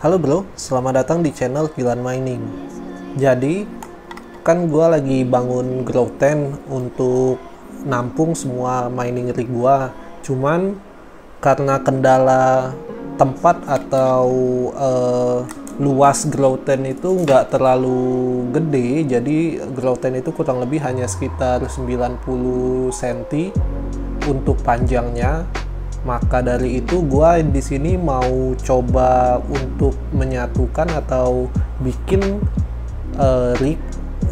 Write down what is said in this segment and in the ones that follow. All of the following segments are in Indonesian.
Halo bro, selamat datang di channel Kilan Mining. Jadi, kan gue lagi bangun grow tent untuk nampung semua mining rig gue. Cuman karena kendala tempat atau luas grow tent itu nggak terlalu gede, jadi grow tent itu kurang lebih hanya sekitar 90 cm untuk panjangnya. Maka dari itu gua di sini mau coba untuk menyatukan atau bikin rig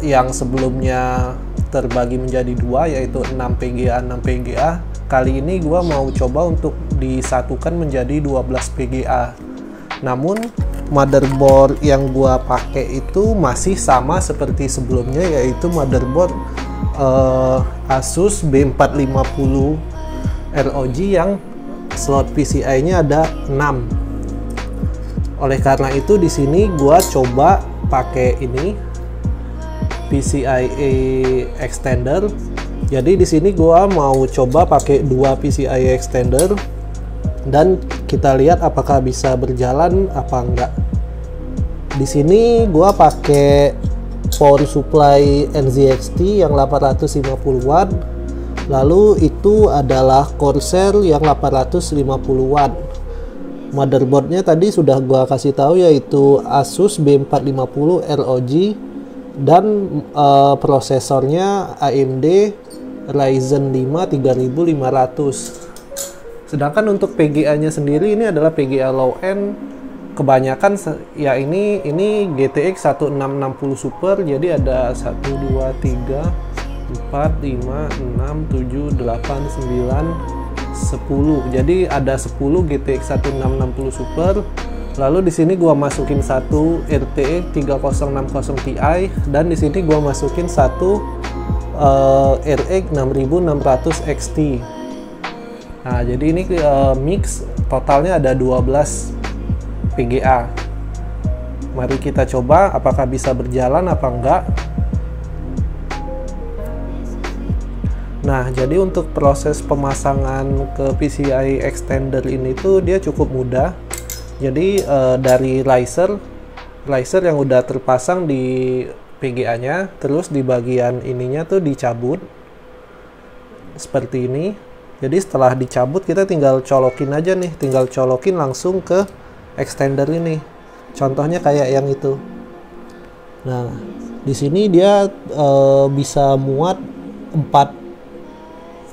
yang sebelumnya terbagi menjadi dua, yaitu 6 PGA 6 PGA. Kali ini gua mau coba untuk disatukan menjadi 12 PGA. Namun motherboard yang gua pakai itu masih sama seperti sebelumnya, yaitu motherboard Asus B450 ROG yang slot PCI-nya ada 6. Oleh karena itu di sini gua coba pakai ini PCIe extender. Jadi di sini gua mau coba pakai 2 PCIe extender dan kita lihat apakah bisa berjalan apa enggak. Di sini gua pakai power supply NZXT yang 850 watt. Lalu itu adalah Corsair yang 850 watt. Motherboardnya tadi sudah gua kasih tahu, yaitu Asus B450 ROG dan prosesornya AMD Ryzen 5 3500. Sedangkan untuk PGA-nya sendiri ini adalah PGA low end. Kebanyakan ya ini GTX 1660 Super. Jadi ada 1 2 3 4, 5, 6, 7, 8, 9, 10. Jadi ada 10 GTX 1660 Super. Lalu di sini gua masukin satu RTX 3060 Ti dan di sini gua masukin satu RX 6600 XT. Nah, jadi ini mix totalnya ada 12 PGA. Mari kita coba apakah bisa berjalan apa enggak. Nah, jadi untuk proses pemasangan ke PCI extender ini tuh dia cukup mudah. Jadi dari riser yang udah terpasang di PGA-nya, terus di bagian ininya tuh dicabut seperti ini. Jadi setelah dicabut kita tinggal colokin aja nih, tinggal colokin langsung ke extender ini. Contohnya kayak yang itu. Nah, di sini dia bisa muat 4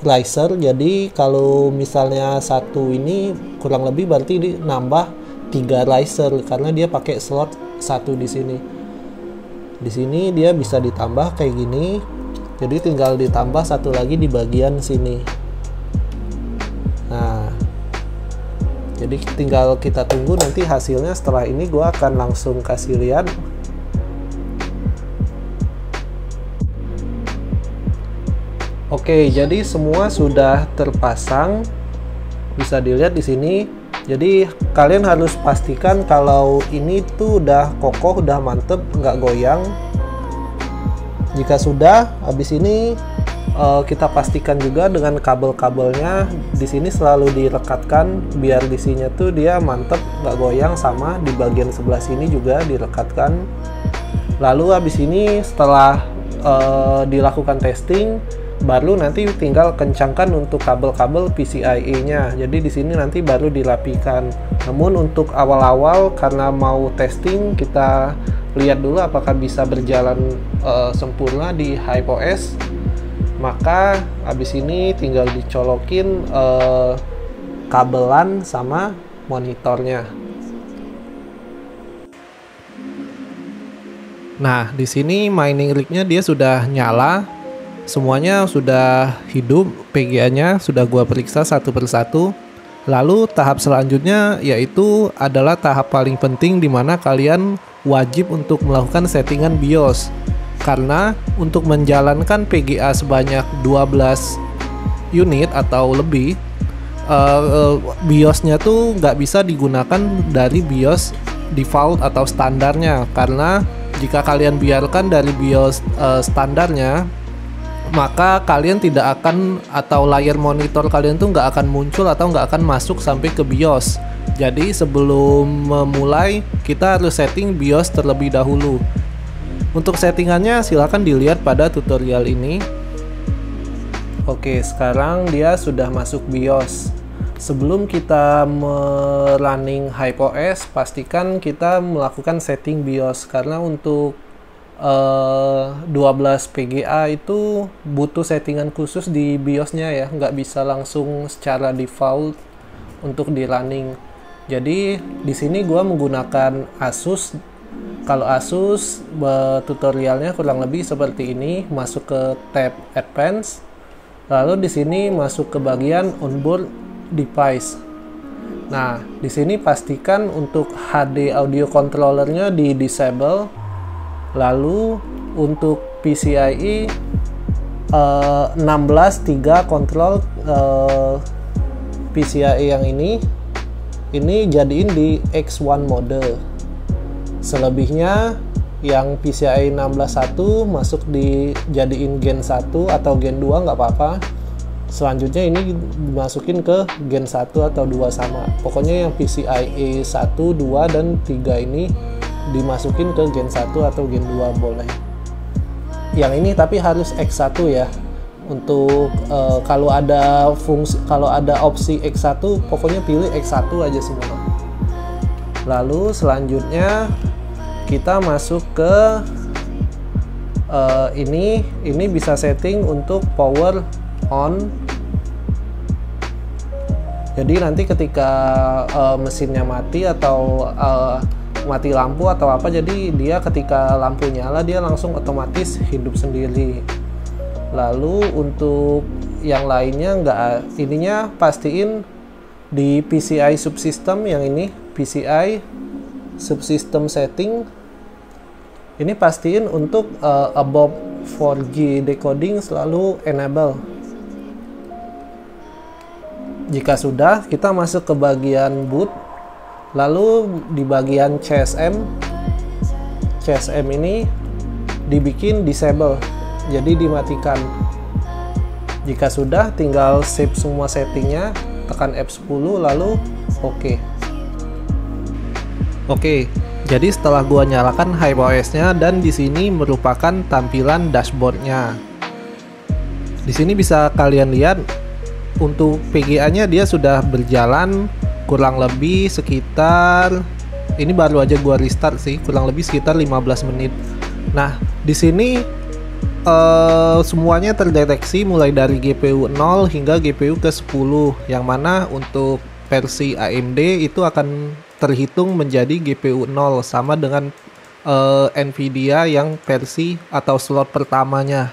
riser. Jadi kalau misalnya satu ini kurang lebih berarti nambah 3 riser karena dia pakai slot satu di sini. Di sini dia bisa ditambah kayak gini. Jadi tinggal ditambah satu lagi di bagian sini. Nah, jadi tinggal kita tunggu nanti hasilnya. Setelah ini gua akan langsung kasih lihat. Oke, jadi semua sudah terpasang. Bisa dilihat di sini. Jadi kalian harus pastikan kalau ini tuh udah kokoh, udah mantep, nggak goyang. Jika sudah, habis ini kita pastikan juga dengan kabel-kabelnya di sini selalu direkatkan biar di sini tuh dia mantep, nggak goyang. Sama di bagian sebelah sini juga direkatkan. Lalu habis ini setelah dilakukan testing, baru nanti tinggal kencangkan untuk kabel-kabel PCIe-nya. Jadi di sini nanti baru dirapikan. Namun untuk awal-awal karena mau testing, kita lihat dulu apakah bisa berjalan sempurna di HyperOS. Maka habis ini tinggal dicolokin kabelan sama monitornya. Nah, di sini mining rig-nya dia sudah nyala. Semuanya sudah hidup, PGA-nya sudah gua periksa satu persatu. Lalu tahap selanjutnya yaitu adalah tahap paling penting, di mana kalian wajib untuk melakukan settingan BIOS. Karena untuk menjalankan PGA sebanyak 12 unit atau lebih, BIOS-nya tuh nggak bisa digunakan dari BIOS default atau standarnya. Karena jika kalian biarkan dari BIOS standarnya, maka kalian tidak akan, atau layar monitor kalian tuh nggak akan muncul atau nggak akan masuk sampai ke BIOS. Jadi sebelum memulai kita harus setting BIOS terlebih dahulu. Untuk settingannya silahkan dilihat pada tutorial ini. Oke, sekarang dia sudah masuk BIOS. Sebelum kita running HypeOS, pastikan kita melakukan setting BIOS, karena untuk 12 PGA itu butuh settingan khusus di BIOSnya ya, nggak bisa langsung secara default untuk di running. Jadi di sini gua menggunakan Asus. Kalau Asus tutorialnya kurang lebih seperti ini, masuk ke tab Advanced, lalu di sini masuk ke bagian onboard device. Nah, di sini pastikan untuk HD audio controllernya di disable. Lalu untuk PCIe 16.3 kontrol PCIe yang ini jadiin di X1 mode. Selebihnya yang PCIe 16.1 masuk dijadiin Gen 1 atau Gen 2 nggak apa-apa. Selanjutnya ini dimasukin ke Gen 1 atau 2 sama. Pokoknya yang PCIe 1, 2, dan 3 ini dimasukin ke Gen 1 atau Gen 2 boleh. Yang ini tapi harus X1 ya. Untuk kalau ada opsi X1, pokoknya pilih X1 aja semua. Lalu selanjutnya kita masuk ke ini bisa setting untuk power on. Jadi nanti ketika mesinnya mati atau mati lampu atau apa, jadi dia ketika lampu nyala dia langsung otomatis hidup sendiri. Lalu untuk yang lainnya ininya pastiin di PCI subsystem, yang ini PCI subsystem setting ini pastiin untuk above 4G decoding selalu enable. Jika sudah, kita masuk ke bagian boot. Lalu di bagian CSM ini dibikin disable, jadi dimatikan. Jika sudah, tinggal save semua settingnya, tekan F10 lalu oke. Oke, jadi setelah gua nyalakan HypeOS-nya, dan di sini merupakan tampilan dashboardnya. Di sini bisa kalian lihat untuk PGA-nya dia sudah berjalan kurang lebih sekitar, ini baru aja gua restart sih, kurang lebih sekitar 15 menit. Nah, di sini semuanya terdeteksi mulai dari GPU 0 hingga GPU ke 10, yang mana untuk versi AMD itu akan terhitung menjadi GPU 0 sama dengan Nvidia yang versi atau slot pertamanya.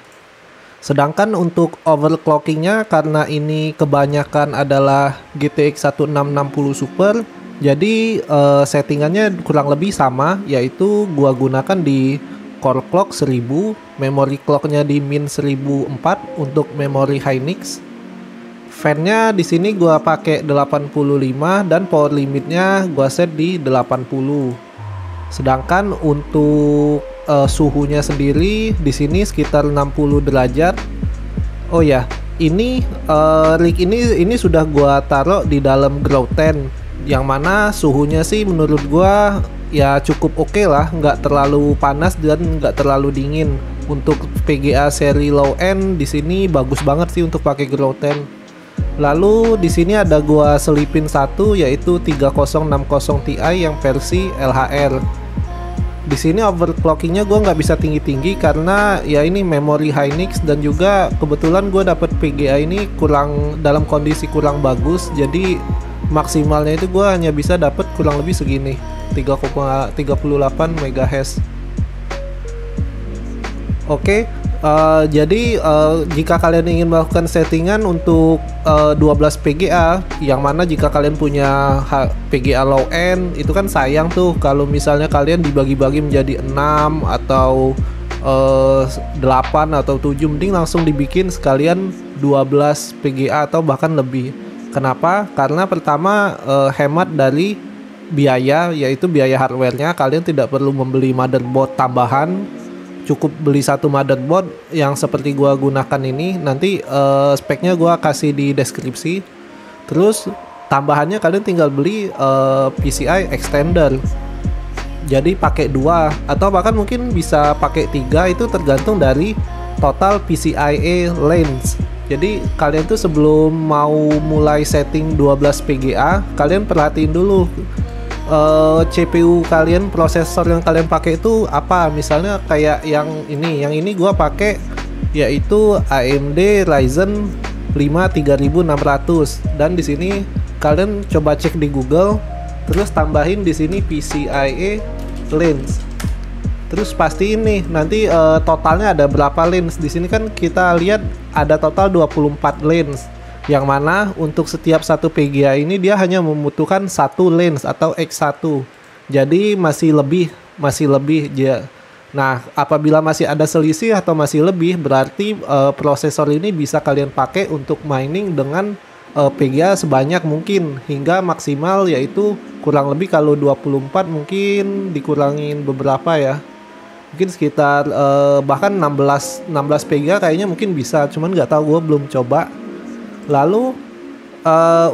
Sedangkan untuk overclockingnya, karena ini kebanyakan adalah GTX 1660 Super, jadi settingannya kurang lebih sama, yaitu gua gunakan di core clock 1000, memory clocknya di min 1004 untuk memory Hynix. Fan-nya di sini gua pakai 85 dan power limitnya gua set di 80. Sedangkan untuk suhunya sendiri di sini sekitar 60 derajat. Oh ya, ini rig ini sudah gua taruh di dalam Grow 10, yang mana suhunya sih menurut gua ya cukup oke lah, nggak terlalu panas dan nggak terlalu dingin. Untuk PGA seri low end di sini bagus banget sih untuk pakai Grow 10. Lalu di sini ada gua selipin satu, yaitu 3060 Ti yang versi LHR. Di sini overclockingnya gue nggak bisa tinggi-tinggi karena ya ini memori Hynix, dan juga kebetulan gue dapet PGA ini dalam kondisi kurang bagus, jadi maksimalnya itu gue hanya bisa dapet kurang lebih segini, 3,38 MHz. Oke, jadi jika kalian ingin melakukan settingan untuk 12 PGA, yang mana jika kalian punya PGA low end, itu kan sayang tuh kalau misalnya kalian dibagi-bagi menjadi 6 atau 8 atau 7, mending langsung dibikin sekalian 12 PGA atau bahkan lebih. Kenapa? Karena pertama hemat dari biaya, yaitu biaya hardware-nya. Kalian tidak perlu membeli motherboard tambahan, cukup beli satu motherboard yang seperti gua gunakan ini. Nanti speknya gua kasih di deskripsi. Terus tambahannya kalian tinggal beli PCI extender. Jadi pakai 2 atau bahkan mungkin bisa pakai 3, itu tergantung dari total PCIe lanes. Jadi kalian tuh sebelum mau mulai setting 12 PGA, kalian perhatiin dulu CPU kalian, prosesor yang kalian pakai itu apa. Misalnya kayak yang ini gua pakai yaitu AMD Ryzen 5 3600, dan di sini kalian coba cek di Google, terus tambahin di sini PCIe lanes. Terus pastiin nih nanti totalnya ada berapa lanes. Di sini kan kita lihat ada total 24 lanes. Yang mana untuk setiap satu PGA ini dia hanya membutuhkan 1 lanes atau X1. Jadi masih lebih ya. Nah, apabila masih ada selisih atau masih lebih, berarti prosesor ini bisa kalian pakai untuk mining dengan PGA sebanyak mungkin hingga maksimal, yaitu kurang lebih kalau 24 mungkin dikurangin beberapa ya. Mungkin sekitar bahkan 16 PGA kayaknya mungkin bisa, cuman nggak tahu, gue belum coba. Lalu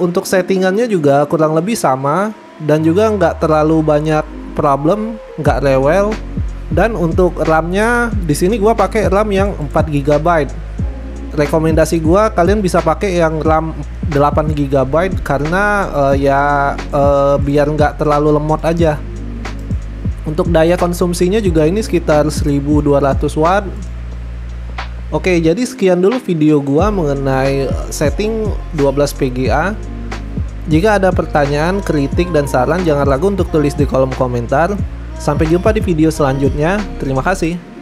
untuk settingannya juga kurang lebih sama dan juga nggak terlalu banyak problem, nggak rewel. Dan untuk RAM-nya di sini gue pakai RAM yang 4 GB. Rekomendasi gua kalian bisa pakai yang RAM 8 GB karena biar nggak terlalu lemot aja. Untuk daya konsumsinya juga ini sekitar 1200 watt. Oke, jadi sekian dulu video gua mengenai setting 12 PGA. Jika ada pertanyaan, kritik, dan saran, jangan ragu untuk tulis di kolom komentar. Sampai jumpa di video selanjutnya. Terima kasih.